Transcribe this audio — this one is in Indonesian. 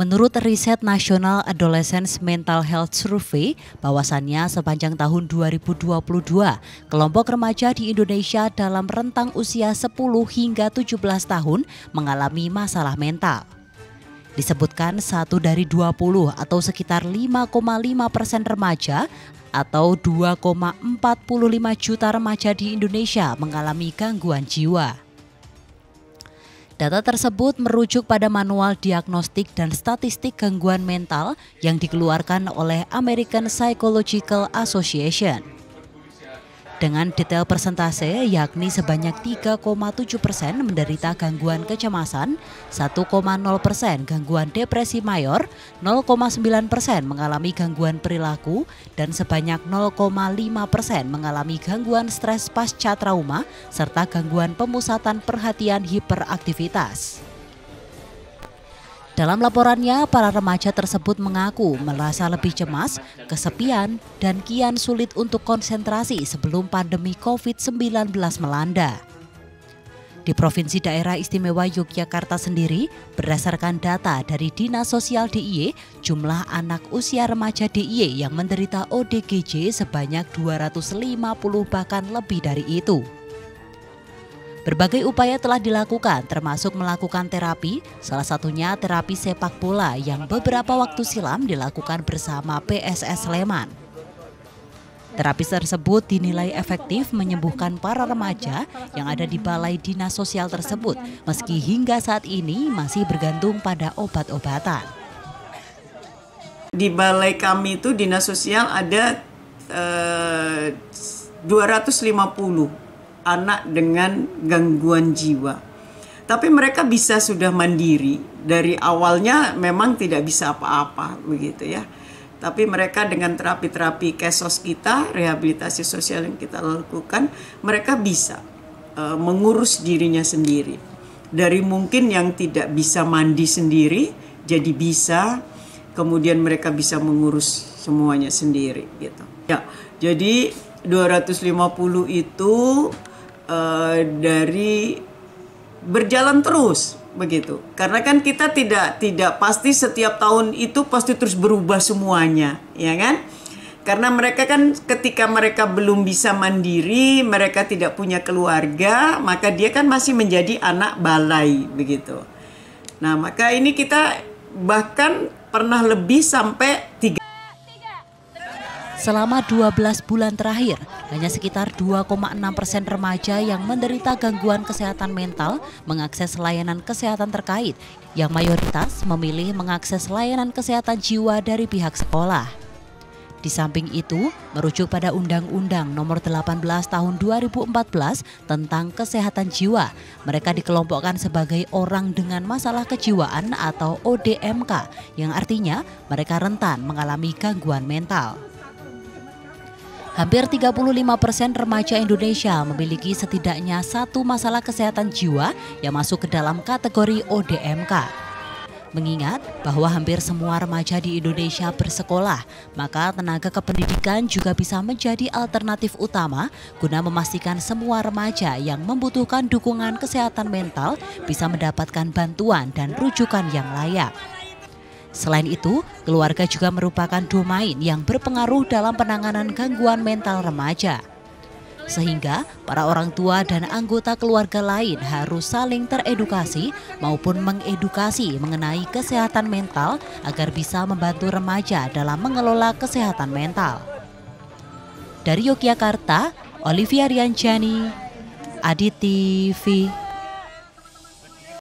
Menurut riset National Adolescent Mental Health Survey, bahwasannya sepanjang tahun 2022, kelompok remaja di Indonesia dalam rentang usia 10 hingga 17 tahun mengalami masalah mental. Disebutkan 1 dari 20 atau sekitar 5,5% remaja atau 2,45 juta remaja di Indonesia mengalami gangguan jiwa. Data tersebut merujuk pada manual diagnostik dan statistik gangguan mental yang dikeluarkan oleh American Psychological Association. Dengan detail persentase, yakni sebanyak 3,7% menderita gangguan kecemasan, 1,0% gangguan depresi mayor, 0,9% mengalami gangguan perilaku, dan sebanyak 0,5% mengalami gangguan stres pasca trauma, serta gangguan pemusatan perhatian hiperaktivitas. Dalam laporannya, para remaja tersebut mengaku merasa lebih cemas, kesepian, dan kian sulit untuk konsentrasi sebelum pandemi COVID-19 melanda. Di Provinsi Daerah Istimewa Yogyakarta sendiri, berdasarkan data dari Dinas Sosial DIY, jumlah anak usia remaja DIY yang menderita ODGJ sebanyak 250 bahkan lebih dari itu. Berbagai upaya telah dilakukan, termasuk melakukan terapi, salah satunya terapi sepak bola yang beberapa waktu silam dilakukan bersama PSS Sleman. Terapi tersebut dinilai efektif menyembuhkan para remaja yang ada di balai dinas sosial tersebut, meski hingga saat ini masih bergantung pada obat-obatan. Di balai kami itu dinas sosial ada 250 anak dengan gangguan jiwa. Tapi mereka bisa sudah mandiri. Dari awalnya memang tidak bisa apa-apa begitu ya. Tapi mereka dengan terapi-terapi kesos kita, rehabilitasi sosial yang kita lakukan, mereka bisa mengurus dirinya sendiri. Dari mungkin yang tidak bisa mandi sendiri jadi bisa, kemudian mereka bisa mengurus semuanya sendiri gitu. Ya, jadi 250 itu dari berjalan terus begitu, karena kan kita tidak pasti setiap tahun itu pasti terus berubah semuanya, ya kan? Karena mereka kan ketika mereka belum bisa mandiri, mereka tidak punya keluarga, maka dia kan masih menjadi anak balai begitu. Nah, maka ini kita bahkan pernah lebih sampai 3. Selama 12 bulan terakhir, hanya sekitar 2,6% remaja yang menderita gangguan kesehatan mental mengakses layanan kesehatan terkait, yang mayoritas memilih mengakses layanan kesehatan jiwa dari pihak sekolah. Di samping itu, merujuk pada Undang-Undang Nomor 18 Tahun 2014 tentang Kesehatan Jiwa, mereka dikelompokkan sebagai orang dengan masalah kejiwaan atau ODMK, yang artinya mereka rentan mengalami gangguan mental. Hampir 35% remaja Indonesia memiliki setidaknya satu masalah kesehatan jiwa yang masuk ke dalam kategori ODMK. Mengingat bahwa hampir semua remaja di Indonesia bersekolah, maka tenaga kependidikan juga bisa menjadi alternatif utama guna memastikan semua remaja yang membutuhkan dukungan kesehatan mental bisa mendapatkan bantuan dan rujukan yang layak. Selain itu, keluarga juga merupakan domain yang berpengaruh dalam penanganan gangguan mental remaja. Sehingga para orang tua dan anggota keluarga lain harus saling teredukasi maupun mengedukasi mengenai kesehatan mental agar bisa membantu remaja dalam mengelola kesehatan mental. Dari Yogyakarta, Olivia Rianjani, Adi TV.